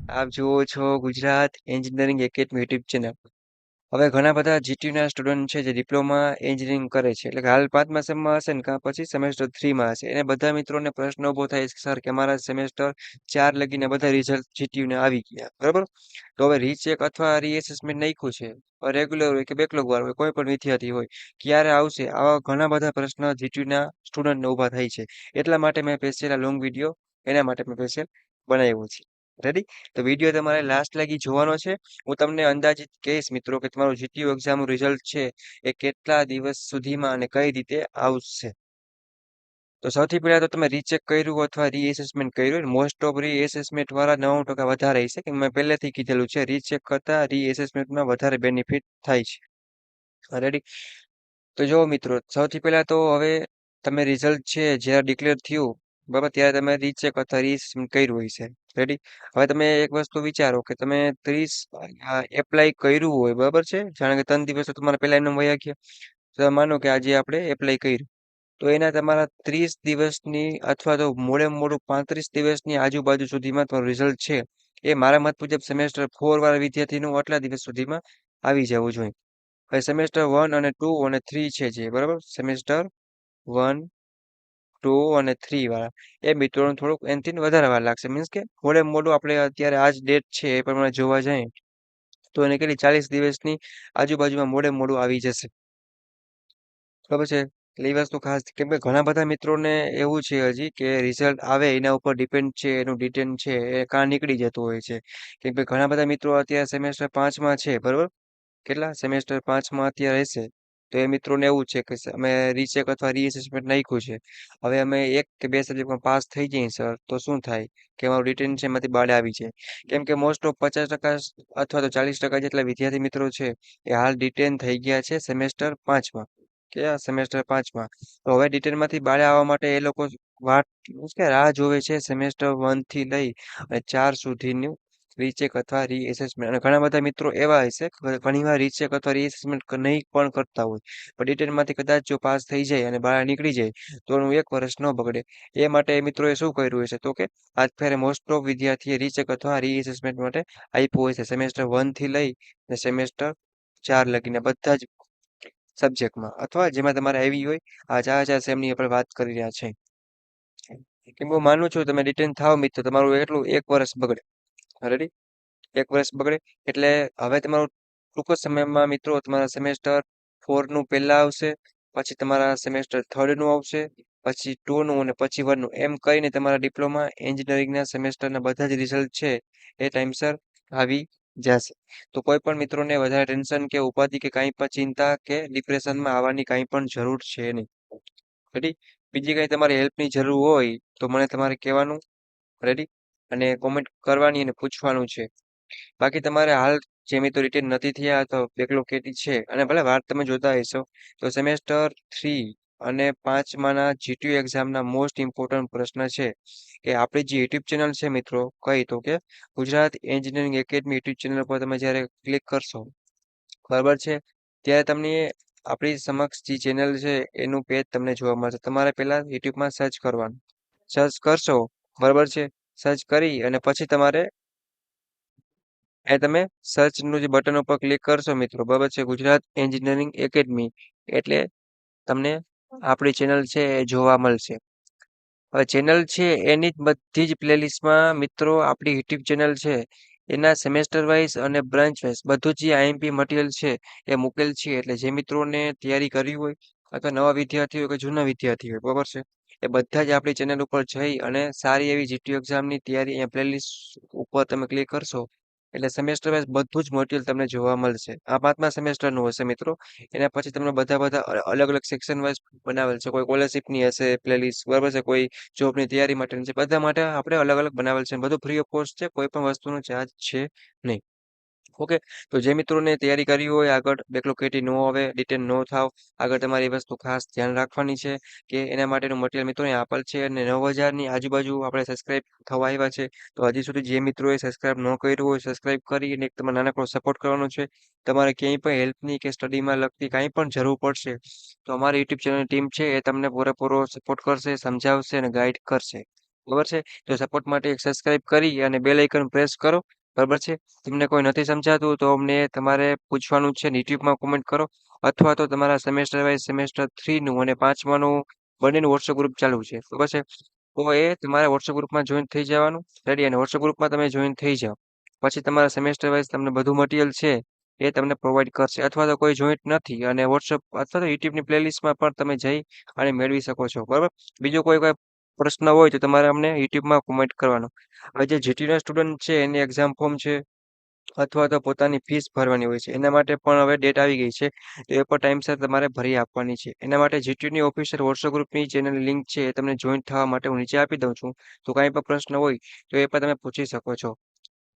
આપ જુઓ છો Gujarat engineering academy YouTube channel. હવે ઘણા બધા જીટીયુના સ્ટુડન્ટ છે જે ડિપ્લોમા એન્જિનિયરિંગ કરે છે એટલે કે હાલ 5મા સેમમાં હશે ને કાં પછી સેમેસ્ટર 3માં હશે. એને બધા મિત્રોને પ્રશ્ન ઊભો થાય છે સર કે અમારા સેમેસ્ટર 4 લગીને બધા રિઝલ્ટ જીટીયુને આવી ગયા બરાબર. તો હવે રીચેક અથવા રીએસેસમેન્ટ નાખ્યું છે રેગ્યુલર હોય કે બેકલોગ વાર હોય કોઈ પણ વિદ્યાર્થી હોય ક્યારે આવશે આવા ઘણા બધા પ્રશ્ન જીટીયુના સ્ટુડન્ટને ઊભા થાય છે. એટલા માટે મેં સ્પેશિયલ આ લોંગ વિડીયો એના માટે મેં સ્પેશિયલ બનાવ્યો છે. રેડી? તો વિડીયો તમારે લાસ્ટ લગી જોવાનો છે. હું તમને અંદાજિત કહીશ મિત્રો કે તમારું જીટીયુ એક્ઝામનું રિઝલ્ટ છે એ કેટલા દિવસ સુધીમાં અને કઈ રીતે આવશે. તો સૌથી પહેલા તો તમે રીચેક કર્યું અથવા રીએસેસમેન્ટ કર્યું. મોસ્ટ ઓફ રીએસેસમેન્ટ વાળા 90% વધારે હશે કે મેં પહેલેથી કીધેલું છે રીચેક કરતા રીએસેસમેન્ટમાં વધારે બેનિફિટ થાય છે. રેડી? તો જો મિત્રો સૌથી પહેલા તો હવે તમે રિઝલ્ટ છે જ્યારે ડિક્લેર થયું બરાબર ત્યારે તમે રીચેક અથવા રીએસેસમેન્ટ કર્યું હોય છે. રેડી? હવે તમે એક વસ્તુ વિચારો કે તમે 30 એપ્લાય કર્યું હોય બરાબર છે. જાણે કે 3 દિવસ તો તમારા પહેલા એમને વયા ગયા. તો માનો કે આજે આપણે એપ્લાય કર્યું તો એના તમારા 30 દિવસની અથવા તો મોડેમાં મોડું 35 દિવસની આજુબાજુ સુધીમાં તમારું રિઝલ્ટ છે એ મારા મત મુજબ સેમેસ્ટર 4 વાળા વિદ્યાર્થીનું આટલા દિવસ સુધીમાં આવી જવું જોઈએ. હવે સેમેસ્ટર 1 અને 2 અને 3 છે જે બરાબર સેમેસ્ટર 1 2 અને 3 વાળા એ મિત્રોને થોડુંક એનાથી વધારે વાર લાગશે મીન્સ કે મોડું આપણે અત્યારે આજ ડેટ છે એ પ્રમાણે જોવા જઈએ તો એને કેટલી 40 દિવસની આજુબાજુમાં મોડું આવી જશે. બરાબર છે. એટલે એ વસ્તુ ખાસ કેમ કે ઘણા બધા મિત્રોને એવું છે હજી કે રિઝલ્ટ આવે એના ઉપર ડિપેન્ડ છે એનું ડિટેન છે એ કાં નીકળી જતું હોય છે. કેમ કે ઘણા બધા મિત્રો અત્યારે સેમેસ્ટર 5માં છે બરાબર. કેટલા સેમેસ્ટર 5માં અત્યારે હશે તો એ મિત્રોને એવું છે કે અમે રીચેક અથવા રીએસેસમેન્ટ નાખ્યું છે. હવે અમે 1 કે 2 સબ્જેક્ટમાં પાસ થઈ જઈએ સર તો શું થાય કે અમારું રિટેન્શનમાંથી બહાર આવી જાય. કેમ કે મોસ્ટ ઓફ 50% અથવા તો 40% જેટલા વિદ્યાર્થી મિત્રો છે એ હાલ ડિટેન થઈ ગયા છે સેમેસ્ટર 5માં. કયા સેમેસ્ટર 5માં. તો હવે ડિટેનમાંથી બહાર આવવા માટે એ લોકો વાટ મીન્સ કે રાહ જોવે છે સેમેસ્ટર 1 થી લઈ અને 4 સુધીનું રીચેક અથવા રીએસેસમેન્ટ. અને ઘણા બધા મિત્રો એવા હશે ઘણીવાર રીચેક અથવા રીએસેસમેન્ટ નહીં પણ કરતા હોય પણ ડિટેનમાંથી કદાચ જો પાસ થઈ જાય અને બહાર નીકળી જાય તો એનું 1 વર્ષ ન બગડે. એ માટે એ મિત્રોએ શું કર્યું હશે તો કે આજ ફેરે મોસ્ટ ઓફ વિદ્યાર્થીએ રીચેક અથવા રીએસેસમેન્ટ માટે આપ્યું હશે સેમેસ્ટર 1 થી લઈ અને સેમેસ્ટર 4 લગીને બધા જ સબ્જેક્ટમાં અથવા જેમાં તમારે આવી હોય આ 4 સેમની આપણે વાત કરી રહ્યા છે. કેમ કે હું માનું છું તમે રિટર્ન થાવ મિત્રો તમારું એટલું 1 વર્ષ બગડે. રેડી? 1 વર્ષ બગડે એટલે હવે તમારું ટૂંક જ સમયમાં મિત્રો તમારા સેમેસ્ટર 4નું પહેલા આવશે પછી તમારા સેમેસ્ટર 3નું આવશે પછી 2નું અને પછી 1નું એમ કરીને તમારા ડિપ્લોમા એન્જિનિયરિંગના સેમેસ્ટરના બધા જ રિઝલ્ટ છે એ ટાઈમસર આવી જશે. તો કોઈ પણ મિત્રોને વધારે ટેન્શન કે ઉપાધિ કે કાંઈ પણ ચિંતા કે ડિપ્રેશનમાં આવવાની કાંઈ પણ જરૂર છે નહીં. રેડી? બીજી કંઈ તમારે હેલ્પની જરૂર હોય તો મને તમારે કહેવાનું. રેડી? અને કોમેન્ટ કરવાની અને પૂછવાનું છે. બાકી તમારે હાલ જે મિત્રો રિટેન નથી થયા તો બેકલોગ કેટી છે અને ભલે વાર તમે જોતા હશો તો સેમેસ્ટર 3 અને 5માના જીટીયુ એક્ઝામના મોસ્ટ ઇમ્પોર્ટન્ટ પ્રશ્ન છે કે આપણી જે યુટ્યુબ ચેનલ છે મિત્રો કઈ તો કે Gujarat engineering academy YouTube channel પર તમે જ્યારે ક્લિક કરશો બરાબર છે ત્યારે તમને આપણી સમક્ષ જે ચેનલ છે એનું પેજ તમને જોવા મળશે. તમારે પહેલા યુટ્યુબમાં સર્ચ કરવાનું. સર્ચ કરશો બરાબર છે. સર્ચ કરી અને પછી તમારે તમે સર્ચનું જે બટન ઉપર ક્લિક કરશો મિત્રો બરાબર છે ગુજરાત એન્જિનિયરિંગ એકેડમી એટલે તમને આપણી ચેનલ છે એ જોવા મળશે. હવે ચેનલ છે એની જ બધી જ પ્લેલિસ્ટમાં મિત્રો આપણી યુટ્યુબ ચેનલ છે એના સેમેસ્ટર વાઇઝ અને બ્રાન્ચ વાઇઝ બધું જ જે આઈએમપી મટીરિયલ છે એ મૂકેલ છે. એટલે જે મિત્રોને તૈયારી કરવી હોય અથવા નવા વિદ્યાર્થી હોય કે જૂના વિદ્યાર્થી હોય બરાબર છે એ બધા જ આપણી ચેનલ ઉપર જઈ અને સારી એવી જીટીયુ એક્ઝામની તૈયારી અહીંયા પ્લેલિસ્ટ ઉપર તમે ક્લિક કરશો એટલે સેમેસ્ટર વાઇઝ બધું જ મટીરિયલ તમને જોવા મળશે. આ 5મા સેમેસ્ટરનું હશે મિત્રો. એના પછી તમને બધા અલગ અલગ સેક્શન વાઇઝ બનાવેલ છે. કોઈ સ્કોલરશિપની હશે પ્લેલિસ્ટ બરાબર છે કોઈ જોબની તૈયારી માટેની છે બધા માટે આપણે અલગ અલગ બનાવેલ છે. બધું ફ્રી ઓફ કોસ્ટ છે કોઈ પણ વસ્તુનો ચાર્જ છે નહીં. ઓકે. તો જે મિત્રોને તૈયારી કરવી હોય આગળ બેકલોગ કેટી ન આવે ડિટેન ન થાવ આગળ તમારી વસ્તુ ખાસ ધ્યાન રાખવાની છે કે એના માટેનું મટીરિયલ મિત્રોને આપેલ છે અને 9000ની આજુબાજુ આપણે સબસ્ક્રાઇબ થવા આવ્યા છે. તો હજી સુધી જે મિત્રોએ સબસ્ક્રાઇબ ન કર્યું હોય સબસ્ક્રાઇબ કરી અને એક તમારે નાનકડો સપોર્ટ કરવાનો છે. તમારે ક્યાંય પણ હેલ્પની કે સ્ટડીમાં લગતી કાંઈ પણ જરૂર પડશે તો અમારી યુટ્યુબ ચેનલની ટીમ છે એ તમને પૂરેપૂરો સપોર્ટ કરશે સમજાવશે અને ગાઈડ કરશે. બરાબર છે? તો સપોર્ટ માટે એક સબસ્ક્રાઇબ કરી અને બેલ આઇકન પ્રેસ કરો બરાબર છે? તમને કોઈ નથી સમજાતું તો અમને તમારે પૂછવાનું છે ને યુટ્યુબમાં કોમેન્ટ કરો અથવા તો તમારા સેમેસ્ટર વાઇઝ સેમેસ્ટર 3 નું અને 5માનું બંનેનું વોટ્સએપ ગ્રુપ ચાલુ છે. બરાબર છે? તો એ તમારે વોટ્સએપ ગ્રુપમાં જોઈન થઈ જવાનું. રેડી અને વોટ્સએપ ગ્રુપમાં તમે જોઈન થઈ જાઓ. પછી તમારા સેમેસ્ટર વાઇઝ તમને બધું મટીરિયલ છે એ તમને પ્રોવાઈડ કરશે અથવા તો કોઈ જોઈન્ટ નથી અને વોટ્સએપ અથવા તો યુટ્યુબની પ્લેલિસ્ટમાં પણ તમે જઈ અને મેળવી શકો છો. બરાબર? બીજો કોઈ પ્રશ્ન હોય તો તમારે અમને યુટ્યુબમાં કોમેન્ટ કરવાનો. હવે જે જીટીયુના સ્ટુડન્ટ છે એની એક્ઝામ ફોર્મ છે અથવા તો પોતાની ફીસ ભરવાની હોય છે એના માટે પણ હવે ડેટ આવી ગઈ છે. તો એ પણ ટાઈમસર તમારે ભરી આપવાની છે. એના માટે જીટીયુની ઓફિશિયલ વોટ્સએપ ગ્રુપની ચેનલની લિંક છે એ તમને જોઈન થવા માટે હું નીચે આપી દઉં છું. તો કાંઈ પણ પ્રશ્ન હોય તો એ પણ તમે પૂછી શકો છો.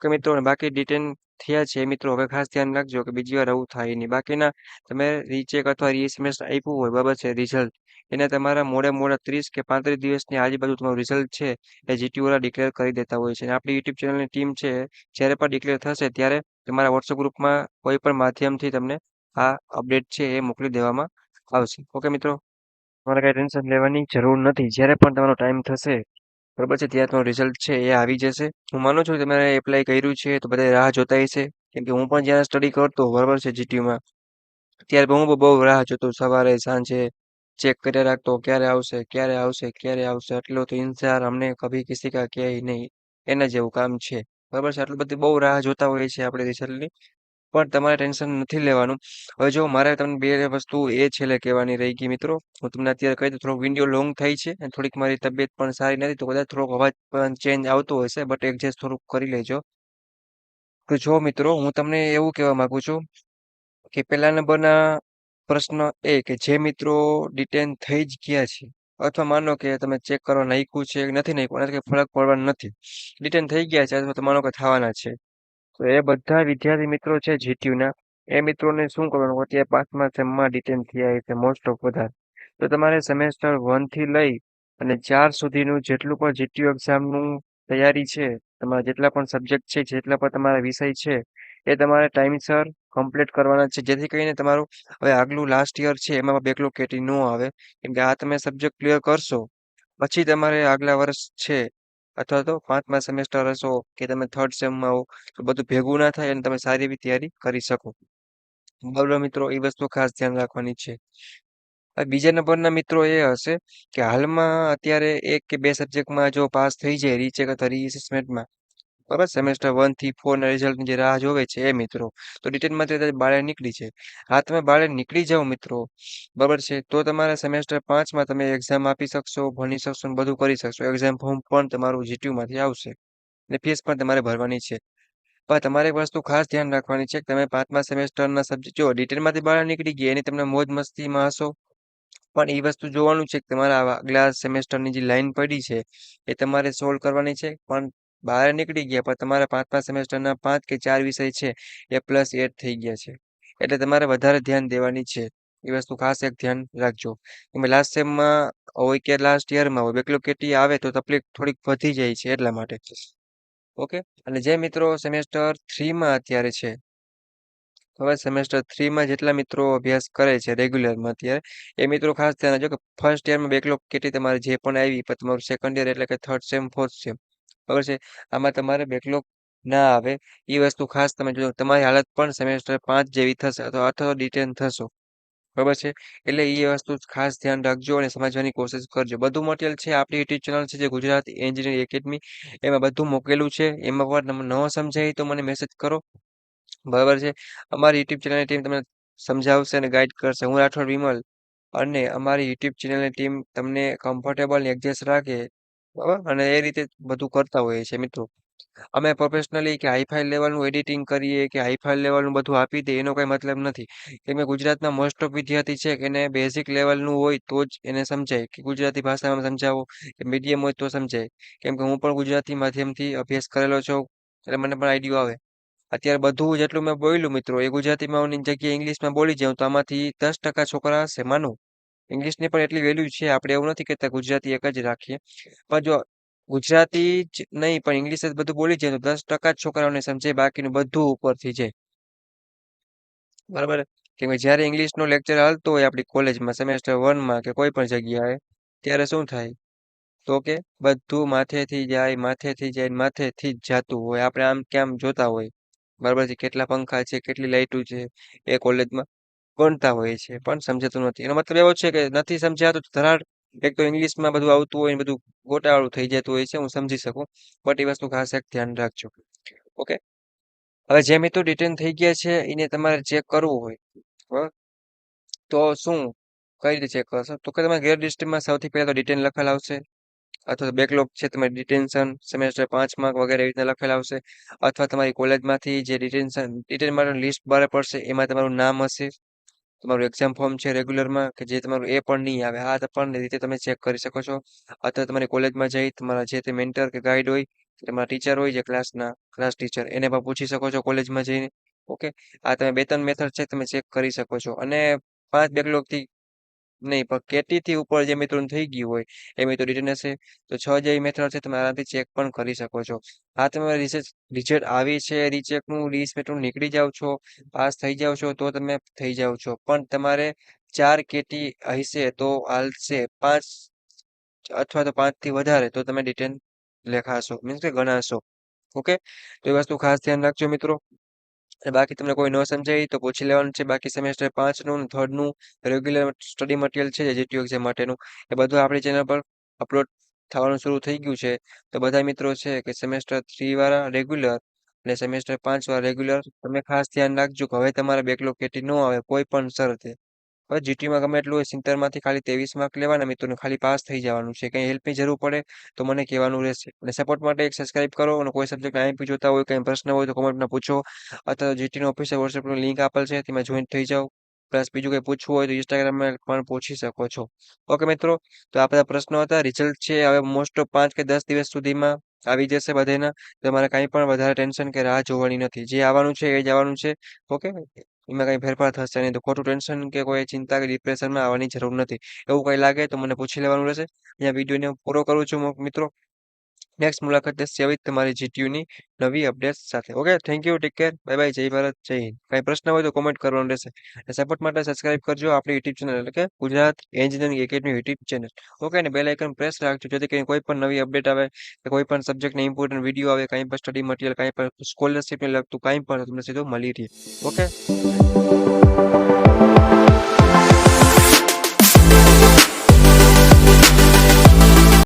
કે મિત્રો બાકી ડિટેન થયા છે મિત્રો હવે ખાસ ધ્યાન રાખજો કે બીજી વાર આવું થાય નહીં. બાકીના તમે રીચેક અથવા રીએસએમએસ આપ્યું હોય બરાબર છે રિઝલ્ટ એને તમારા મોડા 30 કે 35 દિવસની આજુબાજુ તમારું રિઝલ્ટ છે એ જીટીયુ વાળા ડિક્લેર કરી દેતા હોય છે અને આપણી યુટ્યુબ ચેનલની ટીમ છે જ્યારે પણ ડિક્લેર થશે ત્યારે તમારા વોટ્સએપ ગ્રુપમાં કોઈ પણ માધ્યમથી તમને આ અપડેટ છે એ મોકલી દેવામાં આવશે. ઓકે મિત્રો, તમારે કાંઈ ટેન્શન લેવાની જરૂર નથી. જ્યારે પણ તમારો ટાઈમ થશે બરાબર છે ત્યાં તમારું રિઝલ્ટ છે એ આવી જશે. હું માનું છું કે તમારે એપ્લાય કર્યું છે તો બધા રાહ જોતા હશે કેમ કે હું પણ જ્યાં સ્ટડી કરતો બરાબર છે જીટીયુમાં ત્યારે હું બહુ રાહ જોતો સવારે સાંજે ચેક કર્યા રાખતો ક્યારે આવશે ક્યારે આવશે ક્યારે આવશે એટલો તો ઇંતજાર અમને કભી કિસી કા કિયા હી નહીં એના જેવું કામ છે. બરાબર છે? આટલી બધી બહુ રાહ જોતા હોઈએ છીએ આપણે રિઝલ્ટની પણ તમારે ટેન્શન નથી લેવાનું. હવે જો મારે તમને બે વસ્તુ એ છેલ્લે કહેવાની રહી ગઈ મિત્રો. હું તમને અત્યારે કહી દઉં થોડોક વિડીયો લોંગ થાય છે અને થોડીક મારી તબિયત પણ સારી નથી તો કદાચ થોડોક અવાજ પણ ચેન્જ આવતો હશે બટ એડજસ્ટ થોડુંક કરી લેજો. તો જો મિત્રો હું તમને એવું કહેવા માંગુ છું કે પહેલા નંબરના પ્રશ્ન એ કે જે મિત્રો ડિટેન થઈ જ ગયા છે અથવા માનો કે તમે ચેક કરવા નાખ્યું છે કે નથી નાખ્યું એનાથી કંઈ ફરક પડવાનો નથી. ડિટેન થઈ ગયા છે અથવા તો માનો કે થવાના છે તો એ બધા વિદ્યાર્થી મિત્રો છે જીટીયુના એ મિત્રોને શું કરવાનું અત્યારે 5મા સેમમાં ડિટેન થયા છે મોસ્ટ ઓફ બધા તો તમારે સેમેસ્ટર 1 થી લઈ અને 4 સુધીનું જેટલું પણ જીટીયુ એક્ઝામનું તૈયારી છે તમારા જેટલા પણ સબ્જેક્ટ છે જેટલા પણ તમારા વિષય છે એ તમારે ટાઈમસર કમ્પ્લીટ કરવાના છે જેથી કરીને તમારું હવે આગલું લાસ્ટ યર છે એમાં બેકલોગ કેટી ન આવે કેમ કે આ તમે સબ્જેક્ટ ક્લિયર કરશો પછી તમારે આગલા વર્ષ છે અથવા તો 5મા સેમેસ્ટર હશો કે તમે થર્ડ સેમમાં હો તો બધું ભેગું ના થાય અને તમે સારી એવી તૈયારી કરી શકો. બરાબર મિત્રો, એ વસ્તુ ખાસ ધ્યાન રાખવાની છે. હવે બીજા નંબરના મિત્રો એ હશે કે હાલમાં અત્યારે એક કે બે સબ્જેક્ટમાં જો પાસ થઈ જાય રીચેક અથવા રીએસેસમેન્ટમાં બરાબર સેમેસ્ટર 1 થી 4 ના રિઝલ્ટની જે રાહ જોવે છે એ મિત્રો તો ડિટેનમાંથી કદાચ બહાર નીકળી છે. હા તમે બહાર નીકળી જાઓ મિત્રો બરાબર છે તો તમારા સેમેસ્ટર 5માં તમે એક્ઝામ આપી શકશો ભણી શકશો અને બધું કરી શકશો. એક્ઝામ ફોર્મ પણ તમારું જીટીયુમાંથી આવશે અને ફીસ પણ તમારે ભરવાની છે. પણ તમારે એક વસ્તુ ખાસ ધ્યાન રાખવાની છે કે તમે 5મા સેમેસ્ટરના સબ્જેક્ટ જો ડિટેલમાંથી બહાર નીકળી ગયા એની તમને મોજ મસ્તીમાં હશો પણ એ વસ્તુ જોવાનું છે કે તમારા આગલા સેમેસ્ટરની જે લાઈન પડી છે એ તમારે સોલ્વ કરવાની છે પણ બહાર નીકળી ગયા પણ તમારા 5મા સેમેસ્ટરના 5 કે 4 વિષય છે એ +8 થઈ ગયા છે એટલે તમારે વધારે ધ્યાન દેવાની છે. એ વસ્તુ ખાસ એક ધ્યાન રાખજો તમે લાસ્ટ સેમમાં હોય કે લાસ્ટ યરમાં હોય બેકલોગ કેટી આવે તો તકલીફ થોડીક વધી જાય છે એટલા માટે. ઓકે, અને જે મિત્રો સેમેસ્ટર 3માં અત્યારે છે હવે સેમેસ્ટર 3માં જેટલા મિત્રો અભ્યાસ કરે છે રેગ્યુલરમાં અત્યારે એ મિત્રો ખાસ ધ્યાન રાખજો કે ફર્સ્ટ યરમાં બેકલોગ કેટી તમારે જે પણ આવી પણ તમારું સેકન્ડ યર એટલે કે થર્ડ સેમ ફોર્થ સેમ ખબર છે આમાં તમારે બેકલોગ ના આવે એ વસ્તુ ખાસ તમે જોજો. તમારી હાલત પણ સેમેસ્ટર 5 જેવી થશે અથવા તો ડિટેન થશો બરાબર છે એટલે એ વસ્તુ ખાસ ધ્યાન રાખજો અને સમજવાની કોશિશ કરજો. બધું મટીરિયલ છે આપણી યુટ્યુબ ચેનલ છે જે ગુજરાતી એન્જિનિયરિંગ એકેડમી એમાં બધું મૂકેલું છે. એમાં પણ તમને ન સમજાય તો મને મેસેજ કરો બરાબર છે. અમારી યુટ્યુબ ચેનલની ટીમ તમને સમજાવશે અને ગાઈડ કરશે. હું રાઠોડ વિમલ અને અમારી યુટ્યુબ ચેનલની ટીમ તમને કમ્ફર્ટેબલ એડજસ્ટ રાખે બરાબર અને એ રીતે બધું કરતા હોઈએ છે મિત્રો. અમે પ્રોફેશનલી કે હાઈફાઈ લેવલનું એડિટિંગ કરીએ કે હાઈફાઈ લેવલનું બધું આપી દઈએ એનો કંઈ મતલબ નથી કેમ કે ગુજરાતના મોસ્ટ ઓફ વિદ્યાર્થી છે કે એને બેઝિક લેવલનું હોય તો જ એને સમજાય કે ગુજરાતી ભાષામાં સમજાવો કે મીડિયમ હોય તો સમજાય કેમ કે હું પણ ગુજરાતી માધ્યમથી અભ્યાસ કરેલો છું એટલે મને પણ આઈડિયો આવે. અત્યારે બધું જેટલું મેં બોલ્યું મિત્રો એ ગુજરાતીમાં જગ્યાએ ઇંગ્લિશમાં બોલી જાઉં તો આમાંથી 10% છોકરા હશે માનો ઇંગ્લિશની પણ એટલી વેલ્યુ છે આપણે એવું નથી કહેતા ગુજરાતી એક જ રાખીએ પણ જો ગુજરાતી જ નહીં પણ ઇંગ્લિશ જ બધું બોલી જાય તો 10% જ છોકરાઓને સમજાય બાકીનું બધું ઉપરથી જાય બરાબર. કેમ કે જ્યારે ઇંગ્લિશનો લેક્ચર હાલતો હોય આપણી કોલેજમાં સેમેસ્ટર 1માં કે કોઈ પણ જગ્યાએ ત્યારે શું થાય તો કે બધું માથેથી જાય, માથેથી જાય, માથેથી જ જાતું હોય. આપણે આમ કે આમ જોતા હોય. બરાબર છે. કેટલા પંખા છે, કેટલી લાઈટો છે એ કોલેજમાં ગણતા હોય છે. પણ સમજાતું નથી. એનો મતલબ એવો છે કે નથી સમજાતું તો ધરાડ એક તો ઇંગ્લિશમાં બધું આવતું હોય ને બધું ગોટાળું થઈ જતું હોય છે. હું સમજી શકું. બટ એ વસ્તુ ખાસ એક ધ્યાન રાખજો. ઓકે. હવે જે મિત્રો ડિટેન થઈ ગયા છે એને તમારે ચેક કરવું હોય. બરાબર. તો શું કઈ રીતે ચેક કરશો? તો કે તમારે ગેર ડિસ્ટ્રિક્ટમાં સૌથી પહેલા તો ડિટેન લખેલ આવશે. અથવા તો બેકલોગ છે તમારી ડિટેન્શન સેમેસ્ટર 5 માર્ક વગેરે એવી રીતના લખેલા આવશે. અથવા તમારી કોલેજમાંથી જે ડિટેન માટેનું લિસ્ટ બહાર પડશે એમાં તમારું નામ હશે. તમારું એક્ઝામ ફોર્મ છે રેગ્યુલરમાં કે જે તમારું એ પણ નહીં આવે. આ પણ રીતે તમે ચેક કરી શકો છો. અથવા તમારી કોલેજમાં જઈ તમારા જે તે મેન્ટર કે ગાઈડ હોય, તમારા ટીચર હોય જે ક્લાસ ટીચર એને પણ પૂછી શકો છો કોલેજમાં જઈને. ઓકે. આ તમે 2-3 મેથડ છે તમે ચેક કરી શકો છો. અને 5 બેકલોગથી નહીં પણ કેટીથી ઉપર જે મિત્રોનું થઈ ગયું હોય એ મિત્રો રિટર્ન હશે. તો 6 જેવી મેથડ છે તમે આરામથી ચેક પણ કરી શકો છો. આ તમે રિઝલ્ટ આવી છે રીચેકનું 20 મિનિટનું નીકળી જાવ છો, પાસ થઈ જાવ છો તો તમે થઈ જાવ છો. પણ તમારે 4 કેટી હશે તો હાલશે. 5 અથવા તો 5 થી વધારે તો તમે ડિટેન લેખાશો, મીન્સ કે ગણાશો. ઓકે. તો એ વસ્તુ ખાસ ધ્યાન રાખજો મિત્રો. અને બાકી તમને કોઈ ન સમજાય તો પૂછી લેવાનું છે. બાકી સેમેસ્ટર 5 નું 3rd નું રેગ્યુલર સ્ટડી મટીરિયલ છે જીટીયુ એક્ઝામ માટેનું એ બધું આપણી ચેનલ પર અપલોડ થવાનું શરૂ થઈ ગયું છે. તો બધા મિત્રો છે કે સેમેસ્ટર 3 વાળા રેગ્યુલર અને સેમેસ્ટર 5 વાળા રેગ્યુલર તમે ખાસ ધ્યાન રાખજો કે હવે તમારે બેકલોગ કેટી ન આવે કોઈ પણ શરતે. હવે જીટીયુમાં ગમે એટલું હોય 70માંથી ખાલી 23 માર્ક લેવાના મિત્રોને ખાલી પાસ થઈ જવાનું છે. કંઈ હેલ્પની જરૂર પડે તો મને કહેવાનું રહેશે. અને સપોર્ટ માટે એક સબસ્ક્રાઇબ કરો અને કોઈ સબ્જેક્ટ આઈએમપી જોતા હોય કંઈ પ્રશ્ન હોય તો કોમેન્ટમાં પૂછો. અથવા જીટીયુનો ઓફિશિયલ વોટ્સએપનું લિંક આપેલ છે તેમાં જોઈન થઈ જાઓ. પ્લસ બીજું કંઈ પૂછવું હોય તો ઇન્સ્ટાગ્રામમાં પણ પૂછી શકો છો. ઓકે મિત્રો. તો આ બધા પ્રશ્નો હતા. રિઝલ્ટ છે હવે મોસ્ટ ઓફ 5 કે 10 દિવસ સુધીમાં આવી જશે બધાના. તમારે કાંઈ પણ વધારે ટેન્શન કે રાહ જોવાની નથી. જે આવવાનું છે એ જ આવવાનું છે. ઓકે. એમાં કંઈ ફેરફાર થશે નહીં. તો ખોટું ટેન્શન કે કોઈ ચિંતા કે ડિપ્રેશનમાં આવવાની જરૂર નથી. એવું કંઈ લાગે તો મને પૂછી લેવાનું રહેશે. અહીંયા વિડીયોને પૂરો કરું છું મિત્રો. નેક્સ્ટ મુલાકાત થશે આવી જ તમારી જીટીયુની નવી અપડેટ્સ સાથે. Okay. Thank you. Take care. Bye bye. જય ભારત. જય હિન્દ. કાંઈ પ્રશ્ન હોય તો કોમેન્ટ કરવાનું રહેશે. સપોર્ટ માટે સબસ્ક્રાઇબ કરજો આપણી યુટ્યુબ ચેનલ એટલે કે Gujarat engineering academy YouTube channel. Okay. અને બેલ આઇકન પ્રેસ રાખજો જેથી કરીને કોઈ પણ નવી અપડેટ આવે કે કોઈ પણ સબ્જેક્ટને ઇમ્પોર્ટન્ટ વિડીયો આવે, કાંઈ પણ સ્ટડી મટીરિયલ, કાંઈ પણ સ્કોલરશીપને લગતું કાંઈ પણ તમને સીધું મળી રહે. ઓકે.